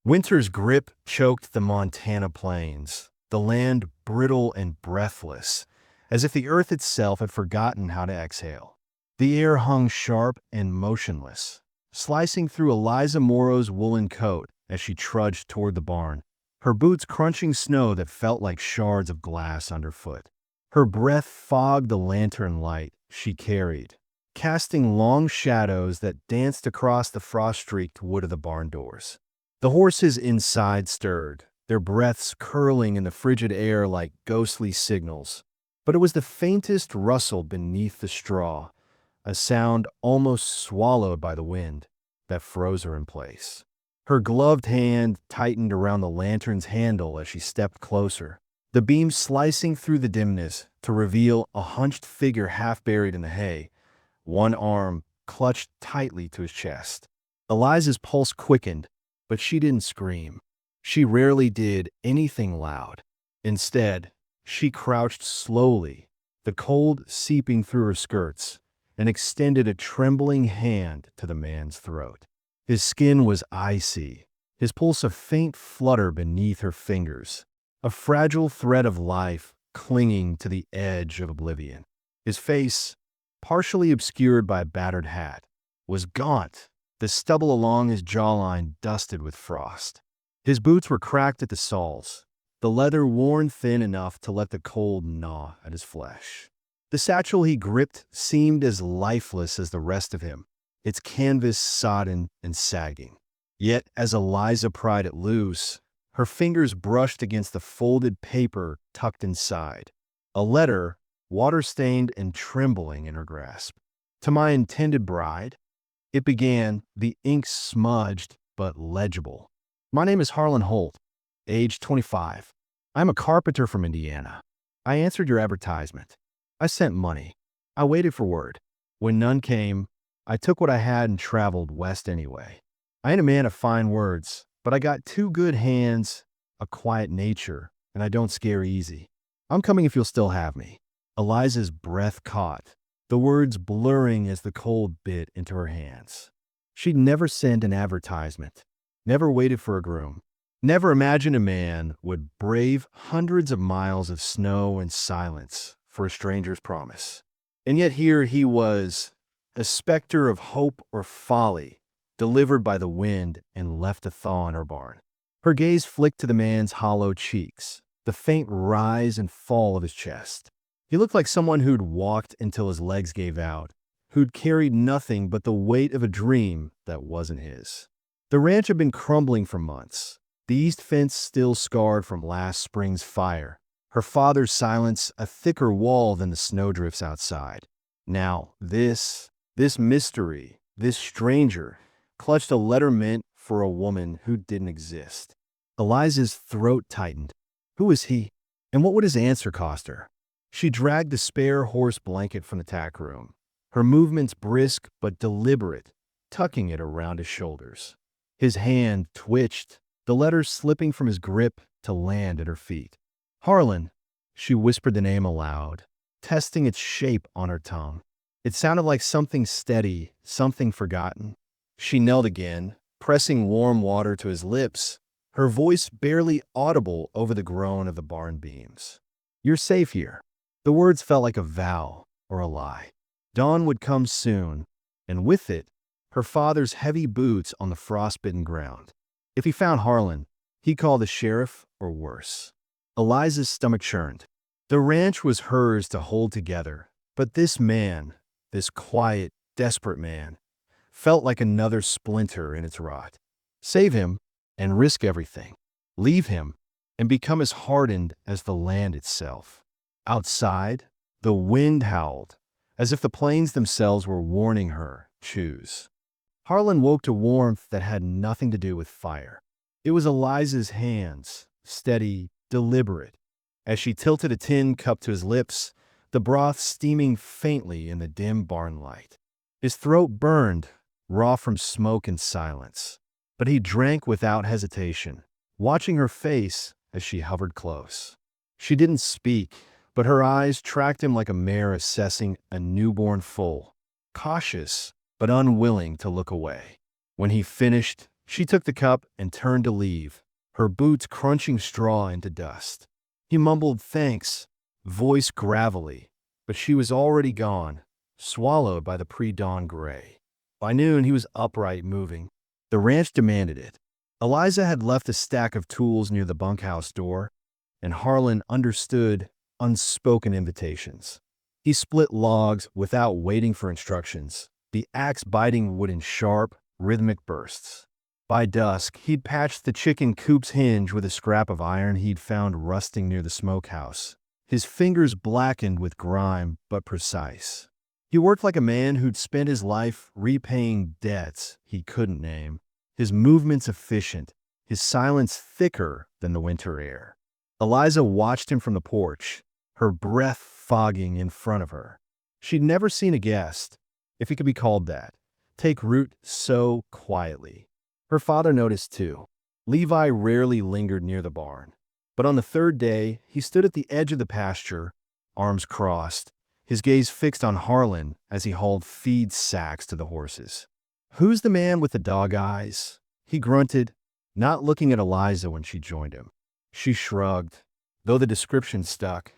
Winter's grip choked the Montana plains, the land brittle and breathless, as if the earth itself had forgotten how to exhale. The air hung sharp and motionless, slicing through Eliza Morrow's woolen coat as she trudged toward the barn, her boots crunching snow that felt like shards of glass underfoot. Her breath fogged the lantern light she carried, casting long shadows that danced across the frost-streaked wood of the barn doors. The horses inside stirred, their breaths curling in the frigid air like ghostly signals. But it was the faintest rustle beneath the straw, a sound almost swallowed by the wind, that froze her in place. Her gloved hand tightened around the lantern's handle as she stepped closer, the beam slicing through the dimness to reveal a hunched figure half buried in the hay, one arm clutched tightly to his chest. Eliza's pulse quickened, but she didn't scream. She rarely did anything loud. Instead, she crouched slowly, the cold seeping through her skirts, and extended a trembling hand to the man's throat. His skin was icy, his pulse a faint flutter beneath her fingers, a fragile thread of life clinging to the edge of oblivion. His face, partially obscured by a battered hat, was gaunt, the stubble along his jawline dusted with frost. His boots were cracked at the soles, the leather worn thin enough to let the cold gnaw at his flesh. The satchel he gripped seemed as lifeless as the rest of him, its canvas sodden and sagging. Yet as Eliza pried it loose, her fingers brushed against the folded paper tucked inside, a letter water-stained and trembling in her grasp. To my intended bride, it began, the ink smudged but legible. My name is Harlan Holt, age 25. I'm a carpenter from Indiana. I answered your advertisement. I sent money. I waited for word. When none came, I took what I had and traveled west anyway. I ain't a man of fine words, but I got two good hands, a quiet nature, and I don't scare easy. I'm coming if you'll still have me. Eliza's breath caught, the words blurring as the cold bit into her hands. She'd never sent an advertisement, never waited for a groom, never imagined a man would brave hundreds of miles of snow and silence for a stranger's promise. And yet here he was, a specter of hope or folly, delivered by the wind and left to thaw in her barn. Her gaze flicked to the man's hollow cheeks, the faint rise and fall of his chest. He looked like someone who'd walked until his legs gave out, who'd carried nothing but the weight of a dream that wasn't his. The ranch had been crumbling for months, the east fence still scarred from last spring's fire, her father's silence a thicker wall than the snowdrifts outside. Now this mystery, this stranger, clutched a letter meant for a woman who didn't exist. Eliza's throat tightened. Who was he? And what would his answer cost her? She dragged the spare horse blanket from the tack room, her movements brisk but deliberate, tucking it around his shoulders. His hand twitched, the letter slipping from his grip to land at her feet. Harlan, she whispered the name aloud, testing its shape on her tongue. It sounded like something steady, something forgotten. She knelt again, pressing warm water to his lips, her voice barely audible over the groan of the barn beams. You're safe here. The words felt like a vow or a lie. Dawn would come soon, and with it, her father's heavy boots on the frostbitten ground. If he found Harlan, he'd call the sheriff or worse. Eliza's stomach churned. The ranch was hers to hold together, but this man, this quiet, desperate man, felt like another splinter in its rot. Save him and risk everything. Leave him and become as hardened as the land itself. Outside, the wind howled, as if the plains themselves were warning her, choose. Harlan woke to warmth that had nothing to do with fire. It was Eliza's hands, steady, deliberate, as she tilted a tin cup to his lips, the broth steaming faintly in the dim barn light. His throat burned, raw from smoke and silence, but he drank without hesitation, watching her face as she hovered close. She didn't speak, but her eyes tracked him like a mare assessing a newborn foal, cautious but unwilling to look away. When he finished, She took the cup and turned to leave, her boots crunching straw into dust. He mumbled thanks, voice gravelly, but she was already gone, swallowed by the pre-dawn gray. By noon, he was upright, moving. The ranch demanded it. Eliza had left a stack of tools near the bunkhouse door, and Harlan understood unspoken invitations. He split logs without waiting for instructions, the axe biting wood in sharp, rhythmic bursts. By dusk, he'd patched the chicken coop's hinge with a scrap of iron he'd found rusting near the smokehouse. His fingers blackened with grime, but precise. He worked like a man who'd spent his life repaying debts he couldn't name, his movements efficient, his silence thicker than the winter air. Eliza watched him from the porch, her breath fogging in front of her. She'd never seen a guest, if he could be called that, take root so quietly. Her father noticed too. Levi rarely lingered near the barn. But on the third day, he stood at the edge of the pasture, arms crossed, his gaze fixed on Harlan as he hauled feed sacks to the horses. "Who's the man with the dog eyes?" he grunted, not looking at Eliza when she joined him. She shrugged, though the description stuck.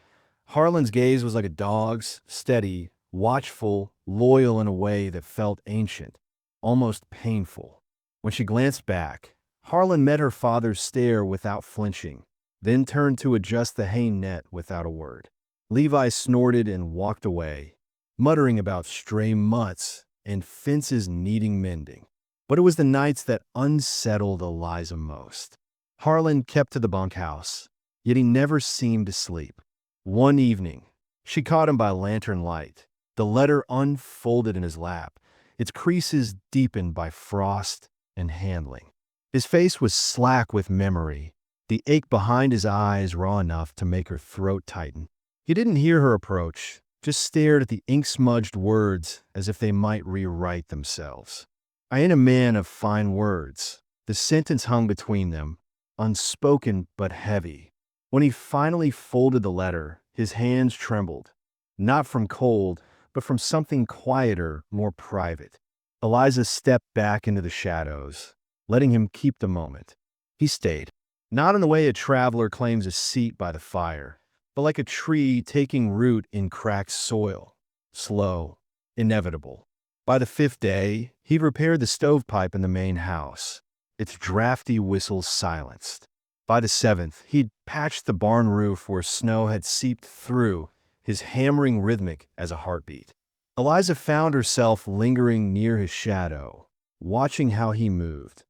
Harlan's gaze was like a dog's, steady, watchful, loyal in a way that felt ancient, almost painful. When she glanced back, Harlan met her father's stare without flinching, then turned to adjust the hay net without a word. Levi snorted and walked away, muttering about stray mutts and fences needing mending. But it was the nights that unsettled Eliza most. Harlan kept to the bunkhouse, yet he never seemed to sleep. One evening, she caught him by lantern light, the letter unfolded in his lap, its creases deepened by frost and handling. His face was slack with memory, the ache behind his eyes raw enough to make her throat tighten. He didn't hear her approach, just stared at the ink-smudged words as if they might rewrite themselves. "I ain't a man of fine words." The sentence hung between them, unspoken but heavy. When he finally folded the letter, his hands trembled, not from cold, but from something quieter, more private. Eliza stepped back into the shadows, letting him keep the moment. He stayed, not in the way a traveler claims a seat by the fire, but like a tree taking root in cracked soil, slow, inevitable. By the fifth day, he repaired the stovepipe in the main house, its drafty whistles silenced. By the seventh, he'd patched the barn roof where snow had seeped through, his hammering rhythmic as a heartbeat. Eliza found herself lingering near his shadow, watching how he moved,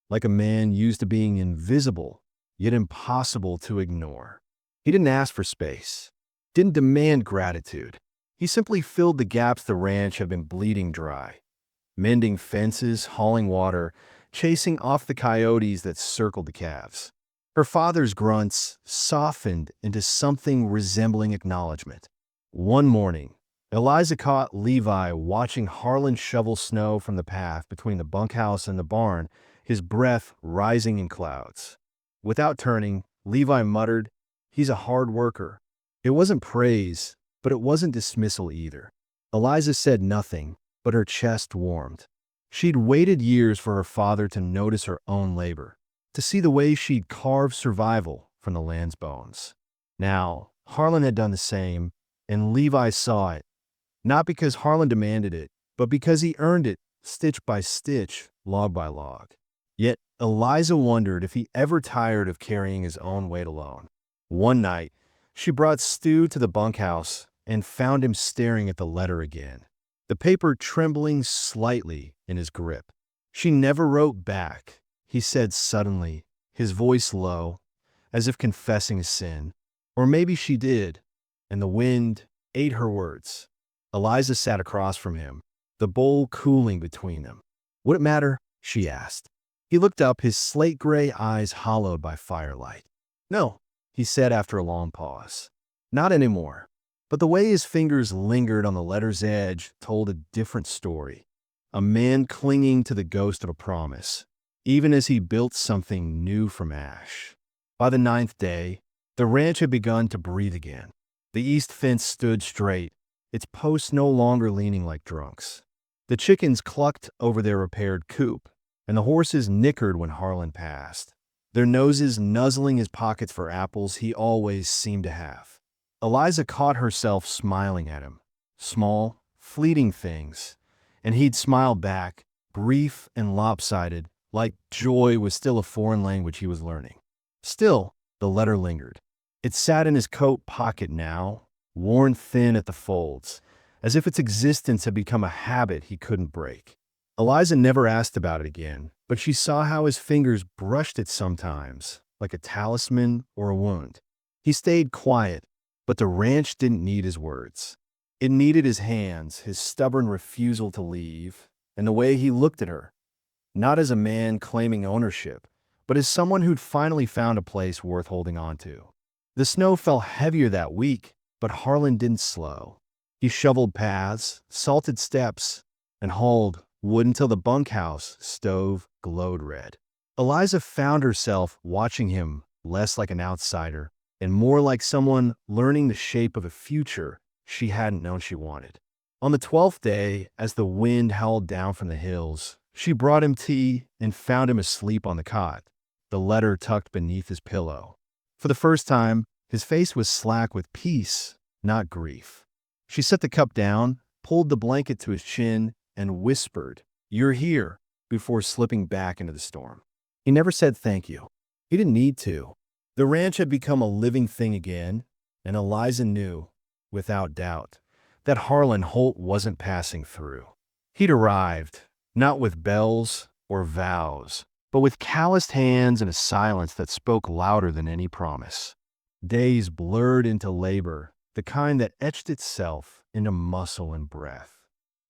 like a man used to being invisible, yet impossible to ignore. He didn't ask for space, didn't demand gratitude. He simply filled the gaps the ranch had been bleeding dry, mending fences, hauling water, chasing off the coyotes that circled the calves. Her father's grunts softened into something resembling acknowledgement. One morning, Eliza caught Levi watching Harlan shovel snow from the path between the bunkhouse and the barn, his breath rising in clouds. Without turning, Levi muttered, "He's a hard worker." It wasn't praise, but it wasn't dismissal either. Eliza said nothing, but her chest warmed. She'd waited years for her father to notice her own labor, to see the way she'd carved survival from the land's bones. Now, Harlan had done the same, and Levi saw it, not because Harlan demanded it, but because he earned it, stitch by stitch, log by log. Yet, Eliza wondered if he ever tired of carrying his own weight alone. One night, she brought Stu to the bunkhouse and found him staring at the letter again, the paper trembling slightly in his grip. "She never wrote back," he said suddenly, his voice low, as if confessing a sin. Or maybe she did, and the wind ate her words. Eliza sat across from him, the bowl cooling between them. "Would it matter?" she asked. He looked up, his slate-gray eyes hollowed by firelight. "No," he said after a long pause. "Not anymore." But the way his fingers lingered on the letter's edge told a different story. A man clinging to the ghost of a promise, even as he built something new from ash. By the ninth day, the ranch had begun to breathe again. The east fence stood straight, its posts no longer leaning like drunks. The chickens clucked over their repaired coop, and the horses nickered when Harlan passed, their noses nuzzling his pockets for apples he always seemed to have. Eliza caught herself smiling at him. Small, fleeting things, and he'd smile back, brief and lopsided, like joy was still a foreign language he was learning. Still, the letter lingered. It sat in his coat pocket now, worn thin at the folds, as if its existence had become a habit he couldn't break. Eliza never asked about it again, but she saw how his fingers brushed it sometimes, like a talisman or a wound. He stayed quiet, but the ranch didn't need his words. It needed his hands, his stubborn refusal to leave, and the way he looked at her, not as a man claiming ownership, but as someone who'd finally found a place worth holding on to. The snow fell heavier that week, but Harlan didn't slow. He shoveled paths, salted steps, and hauled wood until the bunkhouse stove glowed red. Eliza found herself watching him less like an outsider and more like someone learning the shape of a future she hadn't known she wanted. On the 12th day, as the wind howled down from the hills, she brought him tea and found him asleep on the cot, the letter tucked beneath his pillow. For the first time, his face was slack with peace, not grief. She set the cup down, pulled the blanket to his chin, and whispered, "You're here," before slipping back into the storm. He never said thank you. He didn't need to. The ranch had become a living thing again, and Eliza knew, without doubt, that Harlan Holt wasn't passing through. He'd arrived, not with bells or vows, but with calloused hands and a silence that spoke louder than any promise. Days blurred into labor, the kind that etched itself into muscle and breath.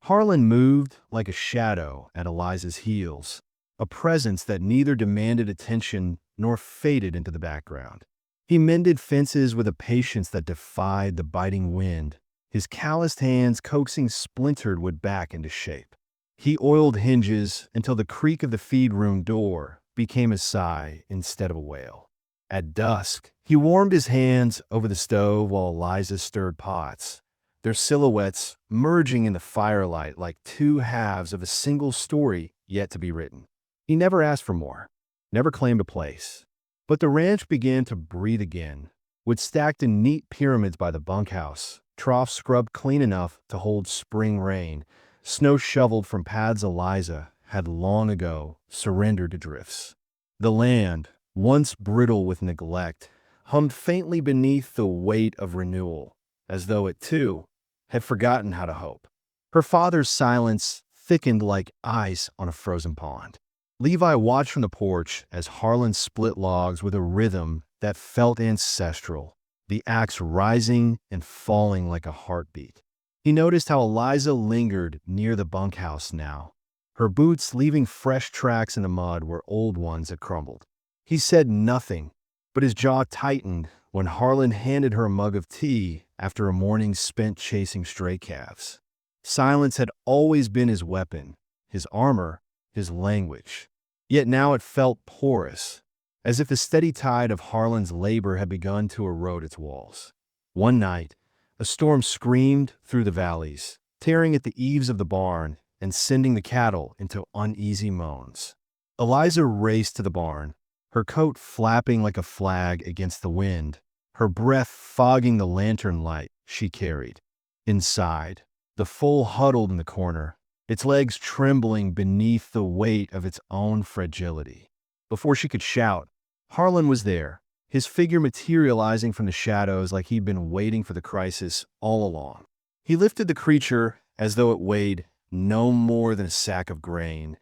Harlan moved like a shadow at Eliza's heels, a presence that neither demanded attention nor faded into the background. He mended fences with a patience that defied the biting wind, his calloused hands coaxing splintered wood back into shape. He oiled hinges until the creak of the feed room door became a sigh instead of a wail. At dusk, he warmed his hands over the stove while Eliza stirred pots, their silhouettes merging in the firelight like two halves of a single story yet to be written. He never asked for more, never claimed a place. But the ranch began to breathe again, wood stacked in neat pyramids by the bunkhouse, troughs scrubbed clean enough to hold spring rain, snow shoveled from paths Eliza had long ago surrendered to drifts. The land, once brittle with neglect, hummed faintly beneath the weight of renewal, as though it, too, had forgotten how to hope. Her father's silence thickened like ice on a frozen pond. Levi watched from the porch as Harlan split logs with a rhythm that felt ancestral, the axe rising and falling like a heartbeat. He noticed how Eliza lingered near the bunkhouse now, her boots leaving fresh tracks in the mud where old ones had crumbled. He said nothing, but his jaw tightened when Harlan handed her a mug of tea after a morning spent chasing stray calves. Silence had always been his weapon, his armor, his language. Yet now it felt porous, as if the steady tide of Harlan's labor had begun to erode its walls. One night, a storm screamed through the valleys, tearing at the eaves of the barn and sending the cattle into uneasy moans. Eliza raced to the barn, her coat flapping like a flag against the wind, her breath fogging the lantern light she carried. Inside, the foal huddled in the corner, its legs trembling beneath the weight of its own fragility. Before she could shout, Harlan was there, his figure materializing from the shadows like he'd been waiting for the crisis all along. He lifted the creature as though it weighed no more than a sack of grain,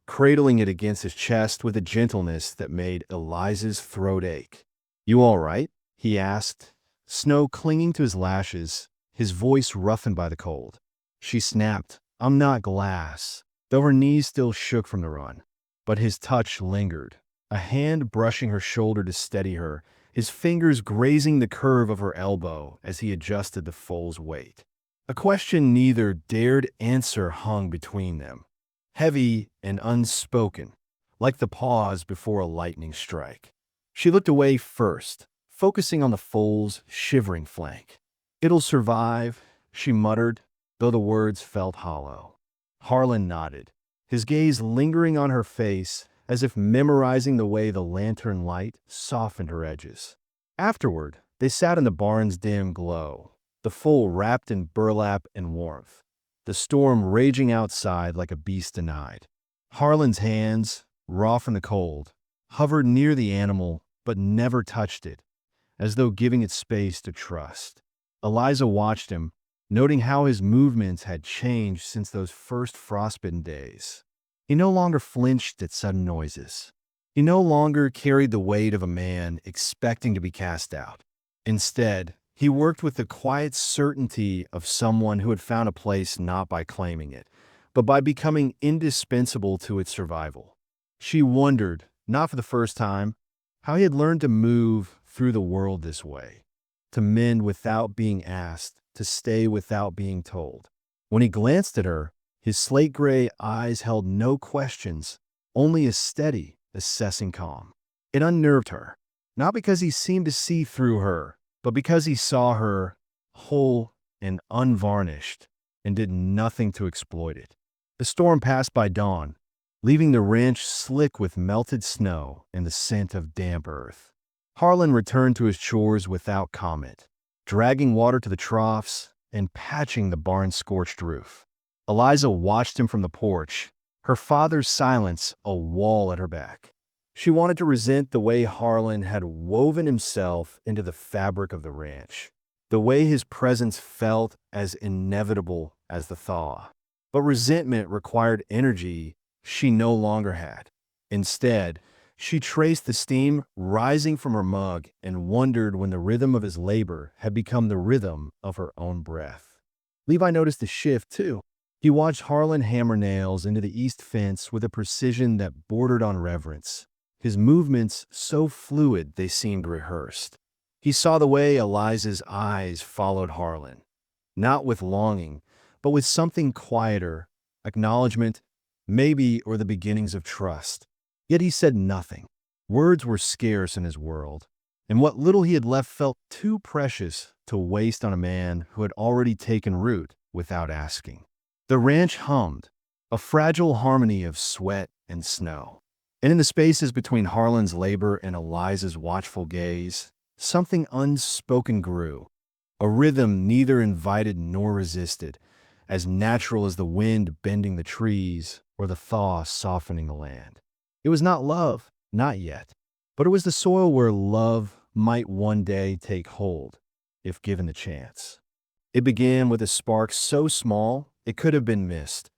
cradling it against his chest with a gentleness that made Eliza's throat ache. "You all right?" he asked, snow clinging to his lashes, his voice roughened by the cold. She snapped, "I'm not glass," though her knees still shook from the run. But his touch lingered, a hand brushing her shoulder to steady her, his fingers grazing the curve of her elbow as he adjusted the foal's weight. A question neither dared answer hung between them, heavy and unspoken, like the pause before a lightning strike. She looked away first, focusing on the foal's shivering flank. "It'll survive," she muttered, though the words felt hollow. Harlan nodded, his gaze lingering on her face as if memorizing the way the lantern light softened her edges. Afterward, they sat in the barn's dim glow, the foal wrapped in burlap and warmth, the storm raging outside like a beast denied. Harlan's hands, raw from the cold, hovered near the animal but never touched it, as though giving it space to trust. Eliza watched him, noting how his movements had changed since those first frostbitten days. He no longer flinched at sudden noises. He no longer carried the weight of a man expecting to be cast out. Instead, he worked with the quiet certainty of someone who had found a place not by claiming it, but by becoming indispensable to its survival. She wondered, not for the first time, how he had learned to move through the world this way, to mend without being asked, to stay without being told. When he glanced at her, his slate-gray eyes held no questions, only a steady, assessing calm. It unnerved her, not because he seemed to see through her, but because he saw her whole and unvarnished and did nothing to exploit it. The storm passed by dawn, leaving the ranch slick with melted snow and the scent of damp earth. Harlan returned to his chores without comment, dragging water to the troughs and patching the barn's scorched roof. Eliza watched him from the porch, her father's silence a wall at her back. She wanted to resent the way Harlan had woven himself into the fabric of the ranch, the way his presence felt as inevitable as the thaw. But resentment required energy she no longer had. Instead, she traced the steam rising from her mug and wondered when the rhythm of his labor had become the rhythm of her own breath. Levi noticed the shift, too. He watched Harlan hammer nails into the east fence with a precision that bordered on reverence, his movements so fluid they seemed rehearsed. He saw the way Eliza's eyes followed Harlan, not with longing, but with something quieter, acknowledgement, maybe, or the beginnings of trust. Yet he said nothing. Words were scarce in his world, and what little he had left felt too precious to waste on a man who had already taken root without asking. The ranch hummed, a fragile harmony of sweat and snow. And in the spaces between Harlan's labor and Eliza's watchful gaze, something unspoken grew, a rhythm neither invited nor resisted, as natural as the wind bending the trees or the thaw softening the land. It was not love, not yet, but it was the soil where love might one day take hold, if given the chance. It began with a spark so small it could have been missed,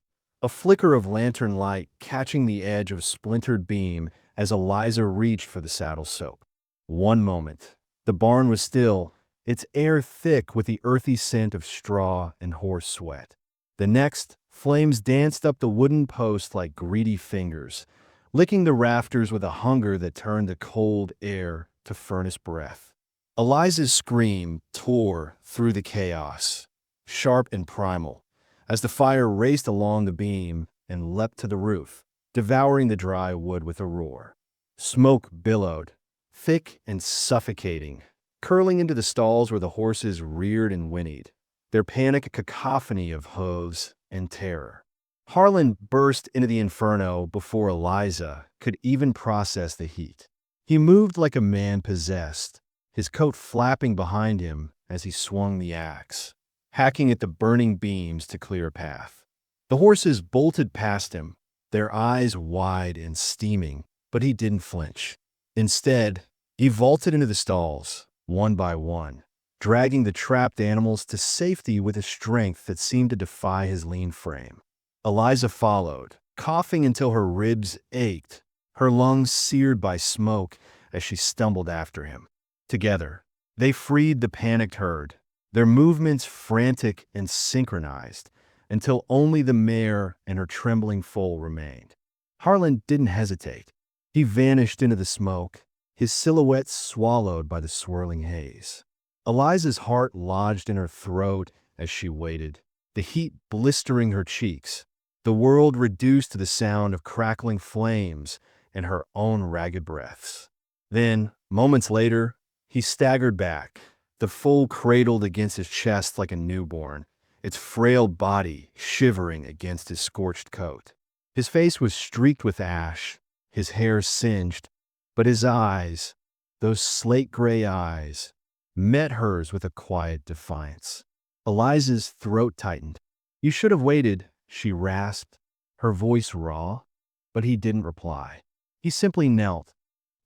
a flicker of lantern light catching the edge of splintered beam as Eliza reached for the saddle soap. One moment, the barn was still, its air thick with the earthy scent of straw and horse sweat. The next, flames danced up the wooden post like greedy fingers, licking the rafters with a hunger that turned the cold air to furnace breath. Eliza's scream tore through the chaos, sharp and primal, as the fire raced along the beam and leapt to the roof, devouring the dry wood with a roar. Smoke billowed, thick and suffocating, curling into the stalls where the horses reared and whinnied, their panic a cacophony of hooves and terror. Harlan burst into the inferno before Eliza could even process the heat. He moved like a man possessed, his coat flapping behind him as he swung the axe, hacking at the burning beams to clear a path. The horses bolted past him, their eyes wide and steaming, but he didn't flinch. Instead, he vaulted into the stalls, one by one, dragging the trapped animals to safety with a strength that seemed to defy his lean frame. Eliza followed, coughing until her ribs ached, her lungs seared by smoke as she stumbled after him. Together, they freed the panicked herd, their movements frantic and synchronized, until only the mare and her trembling foal remained. Harlan didn't hesitate. He vanished into the smoke, his silhouette swallowed by the swirling haze. Eliza's heart lodged in her throat as she waited, the heat blistering her cheeks, the world reduced to the sound of crackling flames and her own ragged breaths. Then, moments later, he staggered back, the foal cradled against his chest like a newborn, its frail body shivering against his scorched coat. His face was streaked with ash, his hair singed, but his eyes, those slate-gray eyes, met hers with a quiet defiance. Eliza's throat tightened. "You should have waited," she rasped, her voice raw, but he didn't reply. He simply knelt,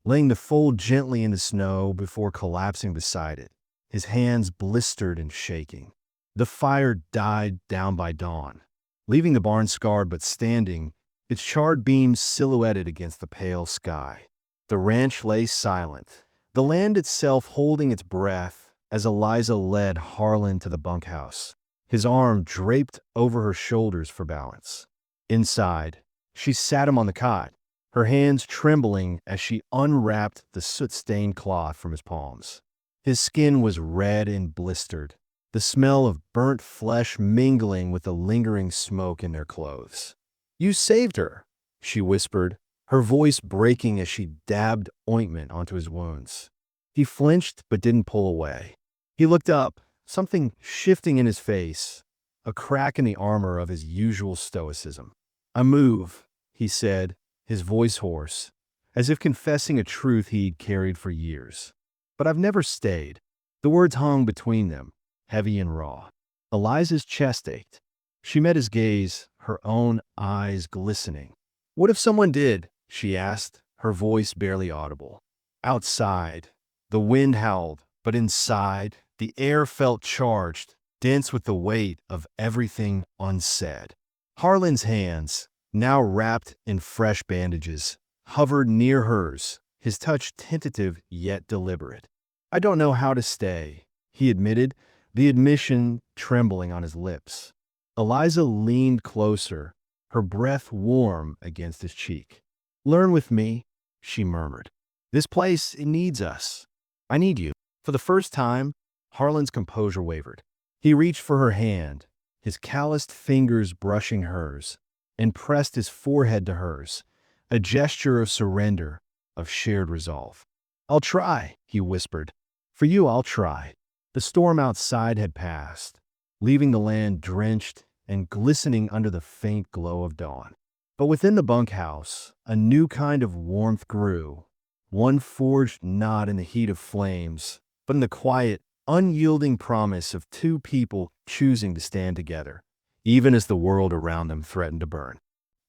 laying the fold gently in the snow before collapsing beside it, his hands blistered and shaking. The fire died down by dawn, leaving the barn scarred but standing, its charred beams silhouetted against the pale sky. The ranch lay silent, the land itself holding its breath as Eliza led Harlan to the bunkhouse, his arm draped over her shoulders for balance. Inside, she sat him on the cot, her hands trembling as she unwrapped the soot-stained cloth from his palms. His skin was red and blistered, the smell of burnt flesh mingling with the lingering smoke in their clothes. "You saved her," she whispered, her voice breaking as she dabbed ointment onto his wounds. He flinched but didn't pull away. He looked up, something shifting in his face, a crack in the armor of his usual stoicism. "I move," he said, his voice hoarse, as if confessing a truth he'd carried for years. "But I've never stayed." The words hung between them, heavy and raw. Eliza's chest ached. She met his gaze, her own eyes glistening. "What if someone did?" she asked, her voice barely audible. Outside, the wind howled, but inside, the air felt charged, dense with the weight of everything unsaid. Harlan's hands, now wrapped in fresh bandages, hovered near hers, his touch tentative yet deliberate. "I don't know how to stay," he admitted, the admission trembling on his lips. Eliza leaned closer, her breath warm against his cheek. "Learn with me," she murmured. "This place, it needs us. I need you." For the first time, Harlan's composure wavered. He reached for her hand, his calloused fingers brushing hers, and pressed his forehead to hers, a gesture of surrender, of shared resolve. "I'll try," he whispered. "For you, I'll try." The storm outside had passed, leaving the land drenched and glistening under the faint glow of dawn. But within the bunkhouse, a new kind of warmth grew, one forged not in the heat of flames, but in the quiet, unyielding promise of two people choosing to stand together, even as the world around them threatened to burn.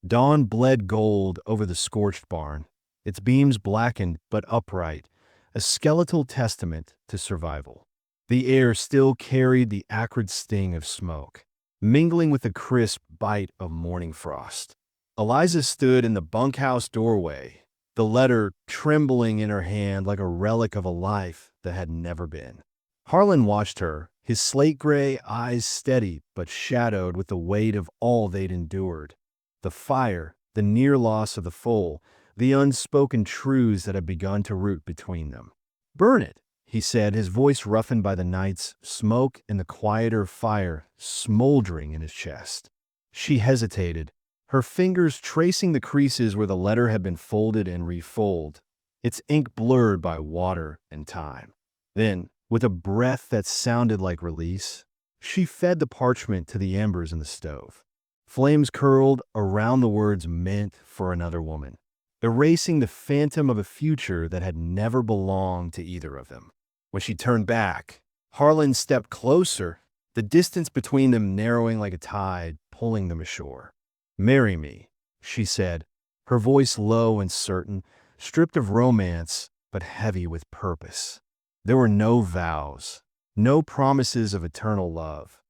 Dawn bled gold over the scorched barn, its beams blackened but upright, a skeletal testament to survival. The air still carried the acrid sting of smoke, mingling with the crisp bite of morning frost. Eliza stood in the bunkhouse doorway, the letter trembling in her hand like a relic of a life that had never been. Harlan watched her, his slate-gray eyes steady but shadowed with the weight of all they'd endured. The fire, the near loss of the foal, the unspoken truths that had begun to root between them. "Burn it," he said, his voice roughened by the night's smoke and the quieter fire smoldering in his chest. She hesitated, her fingers tracing the creases where the letter had been folded and refolded, its ink blurred by water and time. Then, with a breath that sounded like release, she fed the parchment to the embers in the stove. Flames curled around the words meant for another woman, erasing the phantom of a future that had never belonged to either of them. When she turned back, Harlan stepped closer, the distance between them narrowing like a tide, pulling them ashore. "Marry me," she said, her voice low and certain, stripped of romance, but heavy with purpose. There were no vows, no promises of eternal love,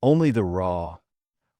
only the raw,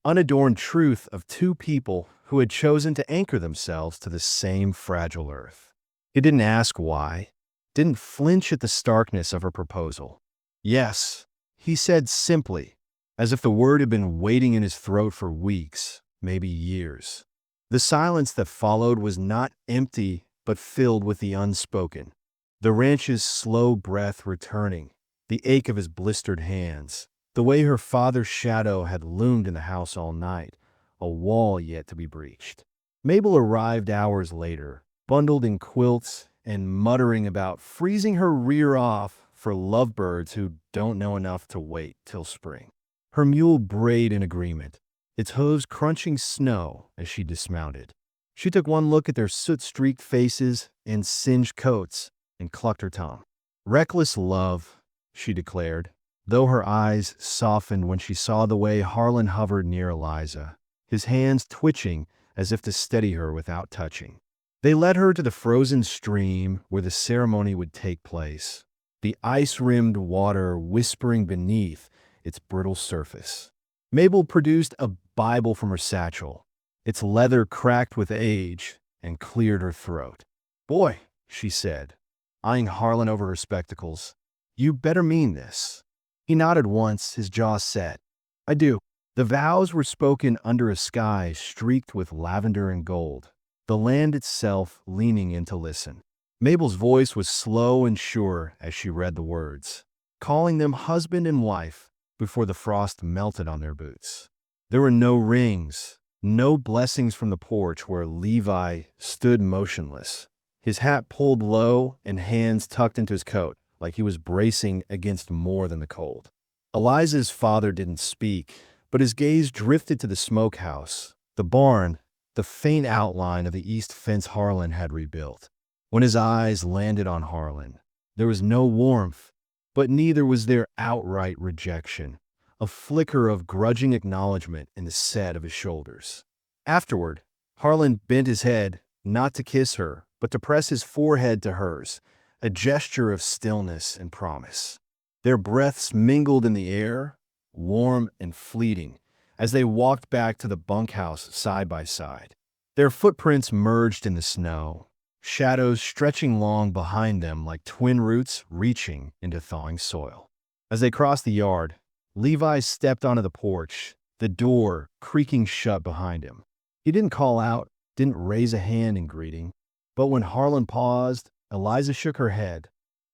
unadorned truth of two people who had chosen to anchor themselves to the same fragile earth. He didn't ask why, didn't flinch at the starkness of her proposal. "Yes," he said simply, as if the word had been waiting in his throat for weeks, maybe years. The silence that followed was not empty, but filled with the unspoken. The ranch's slow breath returning, the ache of his blistered hands, the way her father's shadow had loomed in the house all night, a wall yet to be breached. Mabel arrived hours later, bundled in quilts and muttering about freezing her rear off for lovebirds who don't know enough to wait till spring. Her mule brayed in agreement, its hooves crunching snow as she dismounted. She took one look at their soot-streaked faces and singed coats and clucked her tongue. "Reckless love," she declared, though her eyes softened when she saw the way Harlan hovered near Eliza, his hands twitching as if to steady her without touching. They led her to the frozen stream where the ceremony would take place, the ice-rimmed water whispering beneath its brittle surface. Mabel produced a Bible from her satchel, its leather cracked with age, and cleared her throat. "Boy," she said, eyeing Harlan over her spectacles, "you better mean this." He nodded once, his jaw set. "I do." The vows were spoken under a sky streaked with lavender and gold, the land itself leaning in to listen. Mabel's voice was slow and sure as she read the words, calling them husband and wife before the frost melted on their boots. There were no rings, no blessings from the porch where Levi stood motionless, his hat pulled low and hands tucked into his coat like he was bracing against more than the cold. Eliza's father didn't speak, but his gaze drifted to the smokehouse, the barn, the faint outline of the east fence Harlan had rebuilt. When his eyes landed on Harlan, there was no warmth, but neither was there outright rejection, a flicker of grudging acknowledgement in the set of his shoulders. Afterward, Harlan bent his head, not to kiss her, but to press his forehead to hers, a gesture of stillness and promise. Their breaths mingled in the air, warm and fleeting, as they walked back to the bunkhouse side by side. Their footprints merged in the snow, shadows stretching long behind them like twin roots reaching into thawing soil. As they crossed the yard, Levi stepped onto the porch, the door creaking shut behind him. He didn't call out, didn't raise a hand in greeting, but when Harlan paused, Eliza shook her head.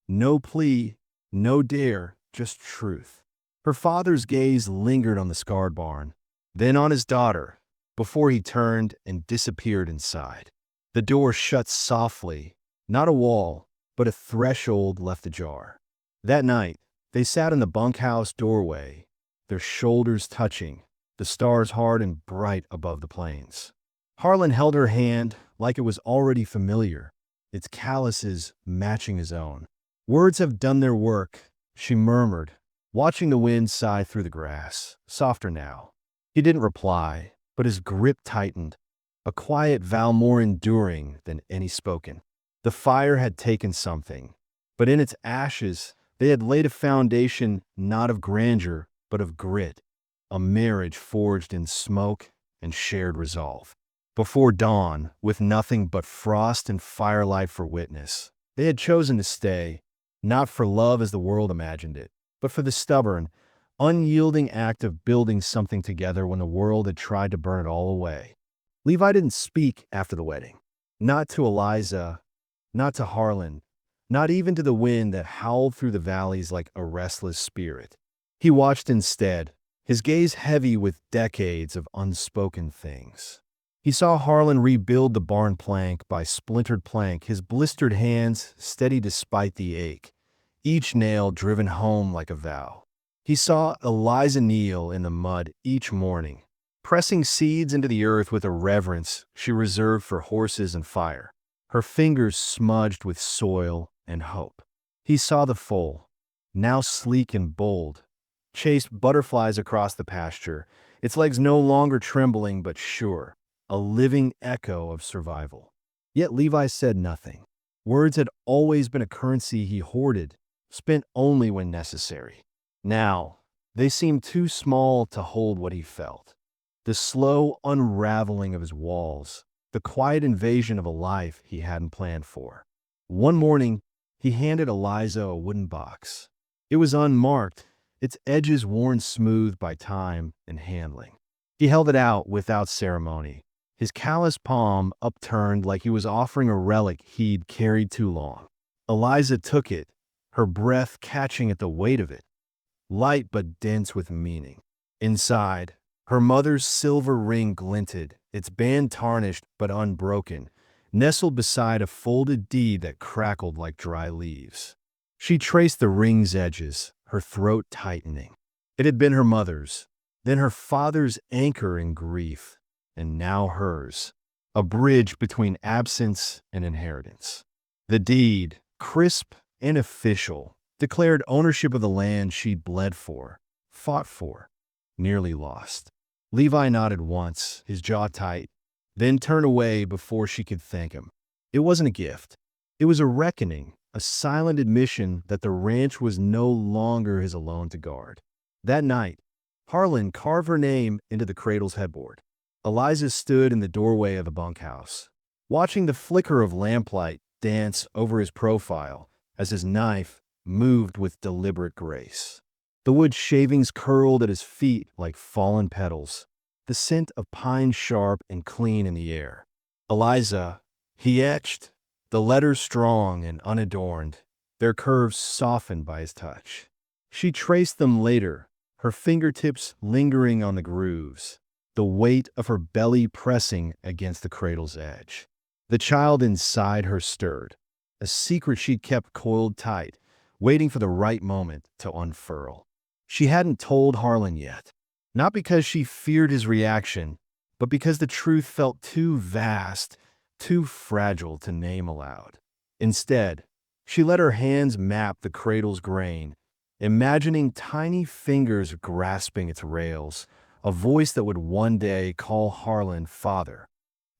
No plea, no dare, just truth. Her father's gaze lingered on the scarred barn, then on his daughter, before he turned and disappeared inside. The door shut softly, not a wall, but a threshold left ajar. That night, they sat in the bunkhouse doorway, their shoulders touching, the stars hard and bright above the plains. Harlan held her hand like it was already familiar, its calluses matching his own. "Words have done their work," she murmured, watching the wind sigh through the grass, softer now. He didn't reply, but his grip tightened, a quiet vow more enduring than any spoken. The fire had taken something, but in its ashes, they had laid a foundation not of grandeur, but of grit, a marriage forged in smoke and shared resolve. Before dawn, with nothing but frost and firelight for witness, they had chosen to stay, not for love as the world imagined it, but for the stubborn, unyielding act of building something together when the world had tried to burn it all away. Levi didn't speak after the wedding. Not to Eliza, not to Harlan, not even to the wind that howled through the valleys like a restless spirit. He watched instead, his gaze heavy with decades of unspoken things. He saw Harlan rebuild the barn plank by splintered plank, his blistered hands steady despite the ache, each nail driven home like a vow. He saw Eliza kneel in the mud each morning, pressing seeds into the earth with a reverence she reserved for horses and fire, her fingers smudged with soil and hope. He saw the foal, now sleek and bold, chase butterflies across the pasture, its legs no longer trembling but sure, a living echo of survival. Yet Levi said nothing. Words had always been a currency he hoarded, spent only when necessary. Now, they seemed too small to hold what he felt. The slow unraveling of his walls, the quiet invasion of a life he hadn't planned for. One morning, he handed Eliza a wooden box. It was unmarked, its edges worn smooth by time and handling. He held it out without ceremony, his calloused palm upturned like he was offering a relic he'd carried too long. Eliza took it, her breath catching at the weight of it, light but dense with meaning. Inside, her mother's silver ring glinted, its band tarnished but unbroken, nestled beside a folded deed that crackled like dry leaves. She traced the ring's edges, her throat tightening. It had been her mother's, then her father's anchor in grief, and now hers, a bridge between absence and inheritance. The deed, crisp and official, declared ownership of the land she'd bled for, fought for, nearly lost. Levi nodded once, his jaw tight, then turned away before she could thank him. It wasn't a gift. It was a reckoning, a silent admission that the ranch was no longer his alone to guard. That night, Harlan carved her name into the cradle's headboard. Eliza stood in the doorway of the bunkhouse, watching the flicker of lamplight dance over his profile as his knife moved with deliberate grace. The wood shavings curled at his feet like fallen petals, the scent of pine sharp and clean in the air. Eliza, he etched, the letters strong and unadorned, their curves softened by his touch. She traced them later, her fingertips lingering on the grooves, the weight of her belly pressing against the cradle's edge. The child inside her stirred, a secret she'd kept coiled tight, waiting for the right moment to unfurl. She hadn't told Harlan yet, not because she feared his reaction, but because the truth felt too vast, too fragile to name aloud. Instead, she let her hands map the cradle's grain, imagining tiny fingers grasping its rails, a voice that would one day call Harlan father.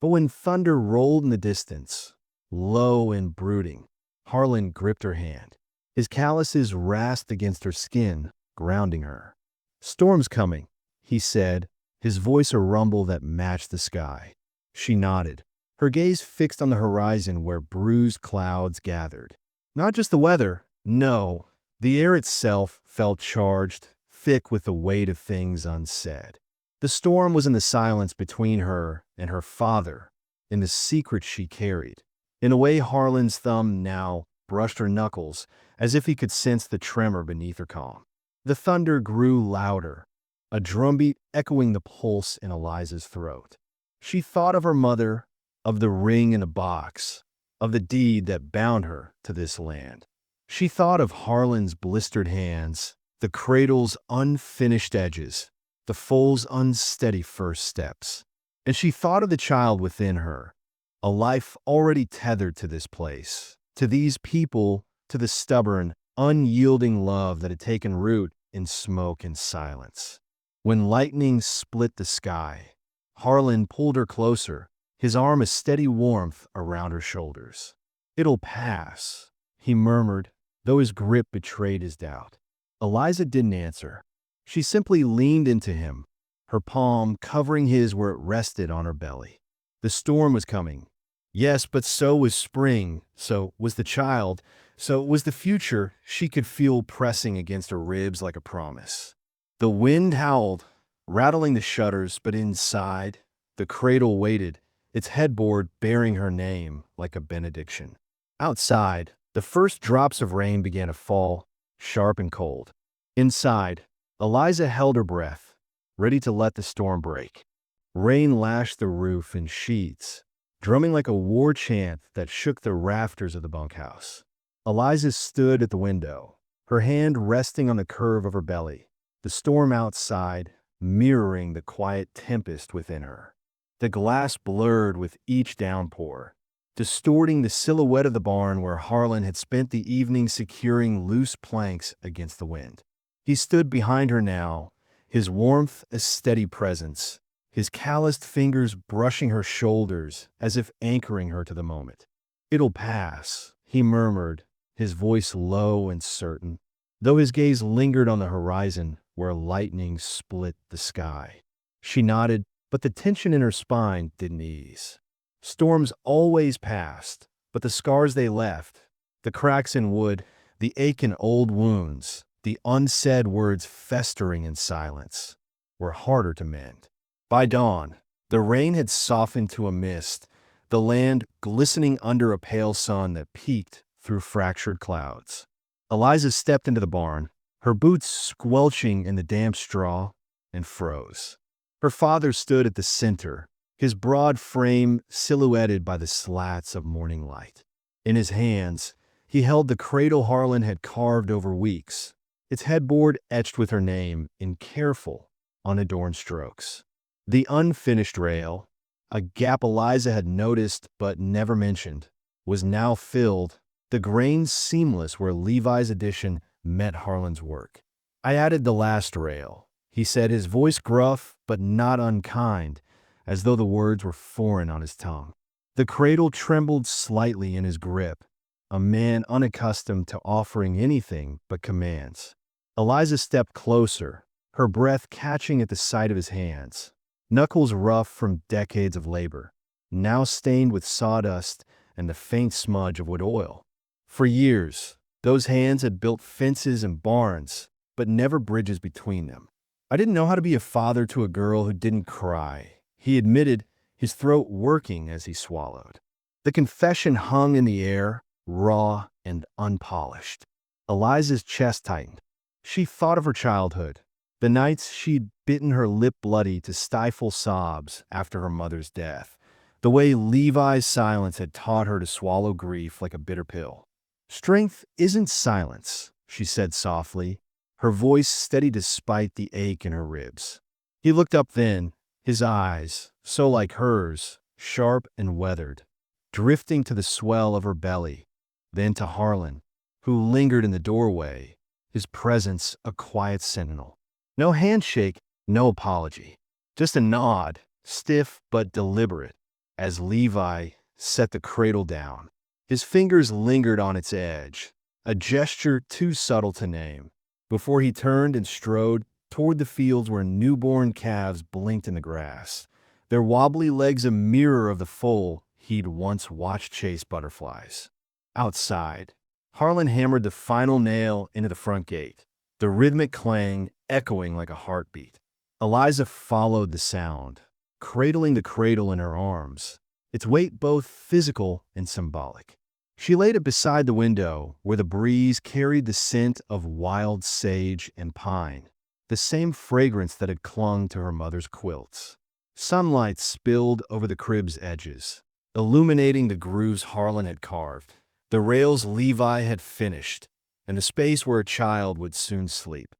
But when thunder rolled in the distance, low and brooding, Harlan gripped her hand. His calluses rasped against her skin, grounding her. "Storm's coming," he said, his voice a rumble that matched the sky. She nodded, her gaze fixed on the horizon where bruised clouds gathered. Not just the weather, no. The air itself felt charged, thick with the weight of things unsaid. The storm was in the silence between her and her father, in the secret she carried. In a way, Harlan's thumb now brushed her knuckles, as if he could sense the tremor beneath her calm. The thunder grew louder, a drumbeat echoing the pulse in Eliza's throat. She thought of her mother, of the ring in a box, of the deed that bound her to this land. She thought of Harlan's blistered hands, the cradle's unfinished edges, the foal's unsteady first steps. And she thought of the child within her, a life already tethered to this place, to these people, to the stubborn, unyielding love that had taken root in smoke and silence. When lightning split the sky, Harlan pulled her closer, his arm a steady warmth around her shoulders. "It'll pass," he murmured, though his grip betrayed his doubt. Eliza didn't answer. She simply leaned into him, her palm covering his where it rested on her belly. The storm was coming. Yes, but so was spring, so was the child, so was the future she could feel pressing against her ribs like a promise. The wind howled, rattling the shutters, but inside, the cradle waited, its headboard bearing her name like a benediction. Outside, the first drops of rain began to fall, sharp and cold. Inside, Eliza held her breath, ready to let the storm break. Rain lashed the roof in sheets, drumming like a war chant that shook the rafters of the bunkhouse. Eliza stood at the window, her hand resting on the curve of her belly, the storm outside mirroring the quiet tempest within her. The glass blurred with each downpour, distorting the silhouette of the barn where Harlan had spent the evening securing loose planks against the wind. He stood behind her now, his warmth a steady presence, his calloused fingers brushing her shoulders as if anchoring her to the moment. "It'll pass," he murmured, his voice low and certain, though his gaze lingered on the horizon where lightning split the sky. She nodded, but the tension in her spine didn't ease. Storms always passed, but the scars they left, the cracks in wood, the ache in old wounds, the unsaid words festering in silence, were harder to mend. By dawn, the rain had softened to a mist, the land glistening under a pale sun that peeked through fractured clouds. Eliza stepped into the barn, her boots squelching in the damp straw, and froze. Her father stood at the center, his broad frame silhouetted by the slats of morning light. In his hands, he held the cradle Harlan had carved over weeks, its headboard etched with her name in careful, unadorned strokes. The unfinished rail, a gap Eliza had noticed but never mentioned, was now filled, the grains seamless where Levi's addition met Harlan's work. "I added the last rail," he said, his voice gruff but not unkind, as though the words were foreign on his tongue. The cradle trembled slightly in his grip, a man unaccustomed to offering anything but commands. Eliza stepped closer, her breath catching at the sight of his hands, knuckles rough from decades of labor, now stained with sawdust and the faint smudge of wood oil. For years, those hands had built fences and barns, but never bridges between them. "I didn't know how to be a father to a girl who didn't cry," he admitted, his throat working as he swallowed. The confession hung in the air, raw and unpolished. Eliza's chest tightened. She thought of her childhood, the nights she'd bitten her lip bloody to stifle sobs after her mother's death, the way Levi's silence had taught her to swallow grief like a bitter pill. "Strength isn't silence," she said softly, her voice steady despite the ache in her ribs. He looked up then, his eyes, so like hers, sharp and weathered, drifting to the swell of her belly, then to Harlan, who lingered in the doorway, his presence a quiet sentinel. No handshake, no apology, just a nod, stiff but deliberate, as Levi set the cradle down. His fingers lingered on its edge, a gesture too subtle to name, before he turned and strode toward the fields where newborn calves blinked in the grass, their wobbly legs a mirror of the foal he'd once watched chase butterflies. Outside, Harlan hammered the final nail into the front gate, the rhythmic clang echoing like a heartbeat. Eliza followed the sound, cradling the cradle in her arms, its weight both physical and symbolic. She laid it beside the window, where the breeze carried the scent of wild sage and pine, the same fragrance that had clung to her mother's quilts. Sunlight spilled over the crib's edges, illuminating the grooves Harlan had carved, the rails Levi had finished, and the space where a child would soon sleep.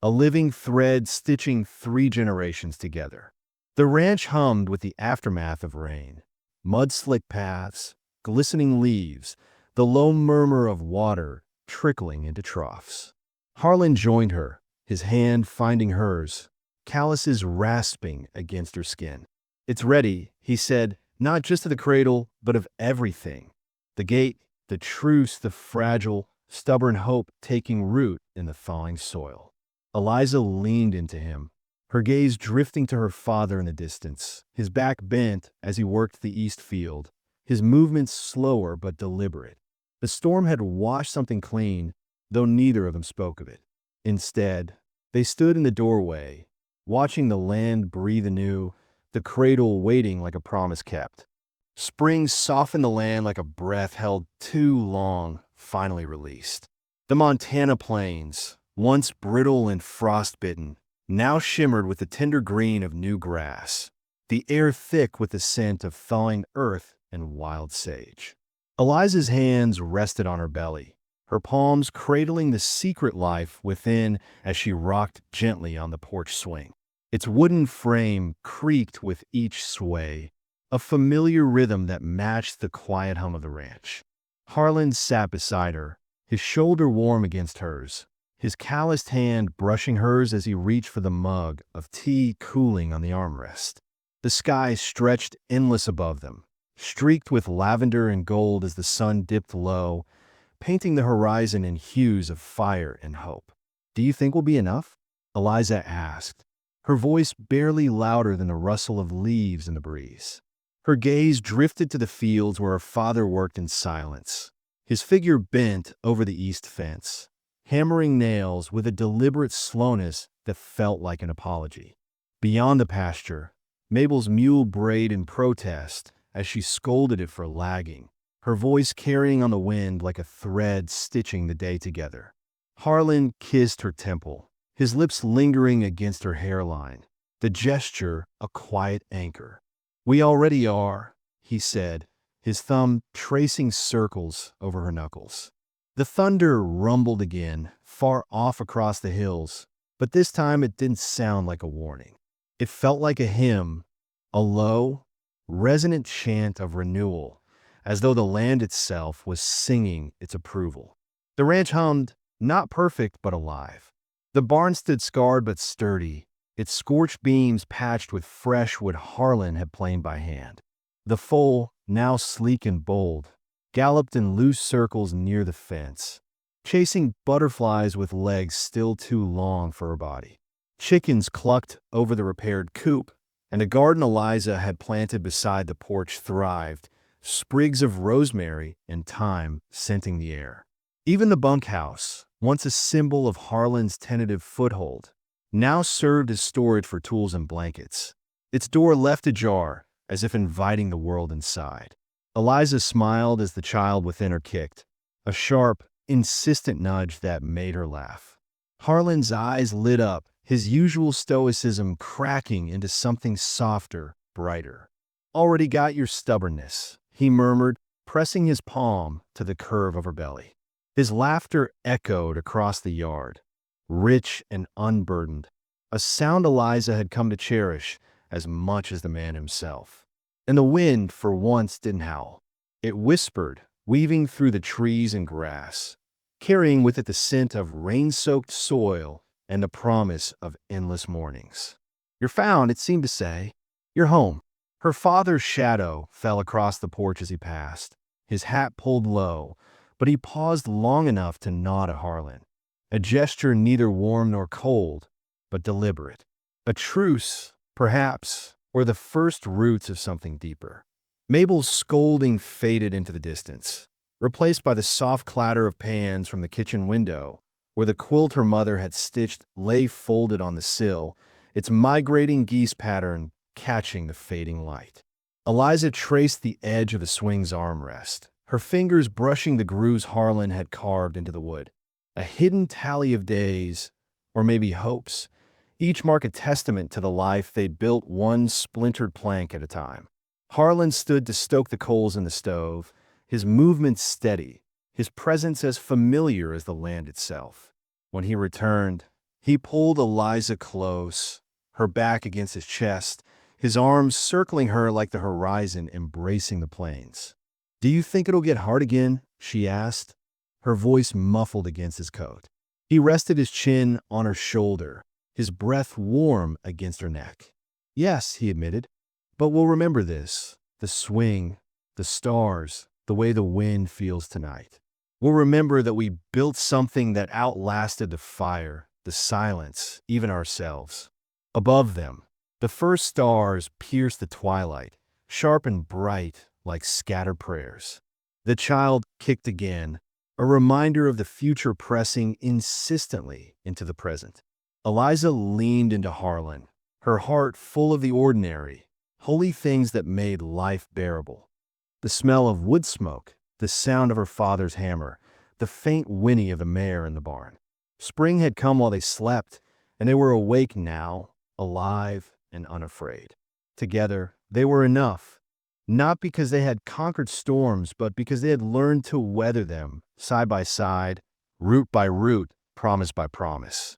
A living thread stitching 3 generations together. The ranch hummed with the aftermath of rain. Mud-slick paths, glistening leaves, the low murmur of water trickling into troughs. Harlan joined her, his hand finding hers, calluses rasping against her skin. "It's ready," he said, not just of the cradle, but of everything. The gate, the truce, the fragile, stubborn hope taking root in the thawing soil. Eliza leaned into him, her gaze drifting to her father in the distance, his back bent as he worked the east field, his movements slower but deliberate. The storm had washed something clean, though neither of them spoke of it. Instead, they stood in the doorway, watching the land breathe anew, the cradle waiting like a promise kept. Spring softened the land like a breath held too long, finally released. The Montana plains, once brittle and frostbitten, now shimmered with the tender green of new grass, the air thick with the scent of thawing earth and wild sage. Eliza's hands rested on her belly, her palms cradling the secret life within as she rocked gently on the porch swing. Its wooden frame creaked with each sway, a familiar rhythm that matched the quiet hum of the ranch. Harlan sat beside her, his shoulder warm against hers, his calloused hand brushing hers as he reached for the mug of tea cooling on the armrest. The sky stretched endless above them, streaked with lavender and gold as the sun dipped low, painting the horizon in hues of fire and hope. "Do you think we'll be enough?" Eliza asked, her voice barely louder than the rustle of leaves in the breeze. Her gaze drifted to the fields where her father worked in silence, his figure bent over the east fence, hammering nails with a deliberate slowness that felt like an apology. Beyond the pasture, Mabel's mule brayed in protest as she scolded it for lagging, her voice carrying on the wind like a thread stitching the day together. Harlan kissed her temple, his lips lingering against her hairline, the gesture a quiet anchor. "We already are," he said, his thumb tracing circles over her knuckles. The thunder rumbled again, far off across the hills, But this time it didn't sound like a warning. It felt like a hymn, a low, resonant chant of renewal, as though the land itself was singing its approval. The ranch hummed, not perfect but alive. The barn stood scarred but sturdy, its scorched beams patched with fresh wood Harlan had planed by hand. The foal, now sleek and bold, galloped in loose circles near the fence, chasing butterflies with legs still too long for her body. Chickens clucked over the repaired coop, and a garden Eliza had planted beside the porch thrived, sprigs of rosemary and thyme scenting the air. Even the bunkhouse, once a symbol of Harlan's tentative foothold, now served as storage for tools and blankets. Its door left ajar, as if inviting the world inside. Eliza smiled as the child within her kicked, a sharp, insistent nudge that made her laugh. Harlan's eyes lit up, his usual stoicism cracking into something softer, brighter. "Already got your stubbornness," he murmured, pressing his palm to the curve of her belly. His laughter echoed across the yard, rich and unburdened, a sound Eliza had come to cherish as much as the man himself. And the wind, for once, didn't howl. It whispered, weaving through the trees and grass, carrying with it the scent of rain-soaked soil and the promise of endless mornings. "You're found," it seemed to say. "You're home." Her father's shadow fell across the porch as he passed, his hat pulled low, but he paused long enough to nod at Harlan, a gesture neither warm nor cold, but deliberate. A truce, perhaps, or the first roots of something deeper. Mabel's scolding faded into the distance, replaced by the soft clatter of pans from the kitchen window, where the quilt her mother had stitched lay folded on the sill, its migrating geese pattern catching the fading light. Eliza traced the edge of the swing's armrest, her fingers brushing the grooves Harlan had carved into the wood. A hidden tally of days, or maybe hopes, each mark a testament to the life they'd built one splintered plank at a time. Harlan stood to stoke the coals in the stove, his movements steady, his presence as familiar as the land itself. When he returned, he pulled Eliza close, her back against his chest, his arms circling her like the horizon embracing the plains. "Do you think it'll get hard again?" she asked, her voice muffled against his coat. He rested his chin on her shoulder, his breath warm against her neck. "Yes," he admitted, "but we'll remember this, the swing, the stars, the way the wind feels tonight. We'll remember that we built something that outlasted the fire, the silence, even ourselves." Above them, the first stars pierced the twilight, sharp and bright like scattered prayers. The child kicked again, a reminder of the future pressing insistently into the present. Eliza leaned into Harlan, her heart full of the ordinary, holy things that made life bearable. The smell of wood smoke, the sound of her father's hammer, the faint whinny of the mare in the barn. Spring had come while they slept, and they were awake now, alive and unafraid. Together, they were enough, not because they had conquered storms, but because they had learned to weather them, side by side, root by root, promise by promise.